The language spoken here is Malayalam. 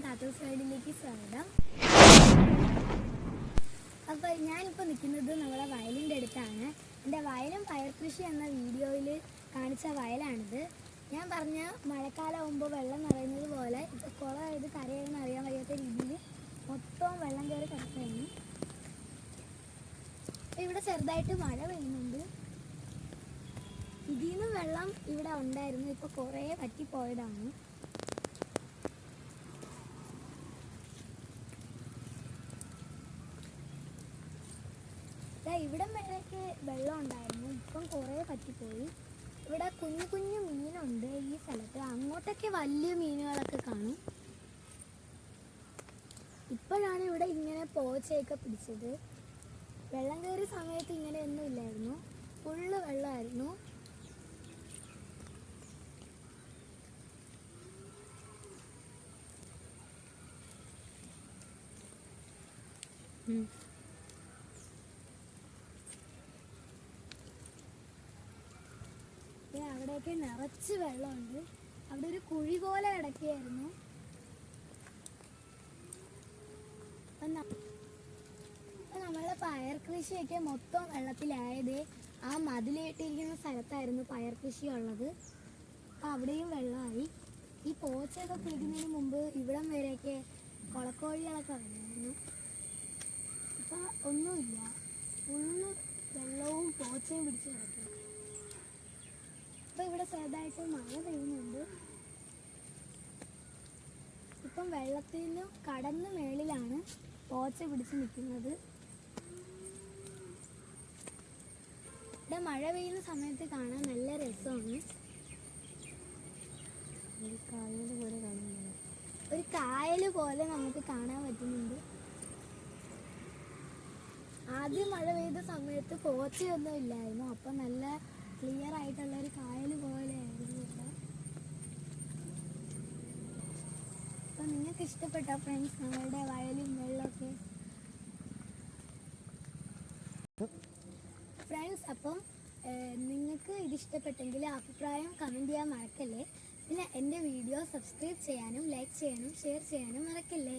താത്തൂസ് സൈഡിലേക്ക് സ്വാഗതം. അപ്പോൾ ഞാനിപ്പോൾ നിൽക്കുന്നത് നമ്മളെ വയലിൻ്റെ അടുത്താണ്. എൻ്റെ വയലും പയർ കൃഷി എന്ന വീഡിയോയിൽ കാണിച്ച വയലാണിത്. ഞാൻ പറഞ്ഞ മഴക്കാലമാകുമ്പോൾ വെള്ളം നിറയുന്നത് പോലെ ഇപ്പോൾ കുളമായത് കരയെന്ന് അറിയാൻ വയ്യാത്ത രീതിയിൽ മൊത്തം വെള്ളം കയറി കിടക്കുകയാണ്. ഇവിടെ ചെറുതായിട്ട് മഴ പെയ്യുന്നുണ്ട്. ഇതിൽ നിന്ന് വെള്ളം ഇവിടെ ഉണ്ടായിരുന്നു, ഇപ്പോൾ കുറേ വറ്റിപ്പോയതാണ്. ഇവിടം വരെയൊക്കെ വെള്ളം ഉണ്ടായിരുന്നു, ഇപ്പം കുറേ പറ്റിപ്പോയി. ഇവിടെ കുഞ്ഞു കുഞ്ഞു മീനുണ്ട് ഈ സ്ഥലത്ത്, അങ്ങോട്ടൊക്കെ വലിയ മീനുകളൊക്കെ കാണും. ഇപ്പോഴാണ് ഇവിടെ ഇങ്ങനെ പോച്ചയൊക്കെ പിടിച്ചത്. വെള്ളം കയറിയ സമയത്ത് ഇങ്ങനെയൊന്നും ഇല്ലായിരുന്നു, ഫുള്ള് വെള്ളമായിരുന്നു. അവിടെയൊക്കെ നിറച്ച് വെള്ളമുണ്ട്. അവിടെ ഒരു കുഴി പോലെ കിടക്കുകയായിരുന്നു. നമ്മളെ പയർ കൃഷിയൊക്കെ മൊത്തം വെള്ളത്തിലായത് ആ മതിലേട്ടിരിക്കുന്ന സ്ഥലത്തായിരുന്നു പയർ കൃഷി ഉള്ളത്. അപ്പം അവിടെയും വെള്ളമായി. ഈ പോച്ചയൊക്കെ പിടിക്കുന്നതിന് മുമ്പ് ഇവിടം വരെയൊക്കെ കുളക്കോഴികളൊക്കെ വന്നായിരുന്നു. ഇപ്പം ഒന്നുമില്ല, ഫുള്ള് വെള്ളവും പോച്ചയും പിടിച്ച് കിടക്കും. ഇപ്പം ഇവിടെ ചെറുതായിട്ട് മഴ പെയ്യുന്നുണ്ട്. ഇപ്പം വെള്ളത്തിൽ നിന്ന് കടന്ന് മേളിലാണ് പോച്ച പിടിച്ച് നിൽക്കുന്നത്. ഇവിടെ മഴ പെയ്യുന്ന സമയത്ത് കാണാൻ നല്ല രസമാണ്. ഒരു കായൽ പോലെ നമുക്ക് കാണാൻ പറ്റുന്നുണ്ട്. ആദ്യം മഴ പെയ്ത സമയത്ത് പോച്ചയൊന്നും ഇല്ലായിരുന്നു, അപ്പം നല്ല ക്ലിയർ ആയിട്ടുള്ളൊരു കായൽ പോലെ ആയിരുന്നു ഇവിടെ. അപ്പം നിങ്ങൾക്ക് ഇഷ്ടപ്പെട്ടോ ഫ്രണ്ട്സ് ഞങ്ങളുടെ വയലും വെള്ളമൊക്കെ? ഫ്രണ്ട്സ്, അപ്പം നിങ്ങൾക്ക് ഇതിഷ്ടപ്പെട്ടെങ്കിൽ അഭിപ്രായം കമൻറ്റ് ചെയ്യാൻ മറക്കല്ലേ. പിന്നെ എൻ്റെ വീഡിയോ സബ്സ്ക്രൈബ് ചെയ്യാനും ലൈക്ക് ചെയ്യാനും ഷെയർ ചെയ്യാനും മറക്കല്ലേ.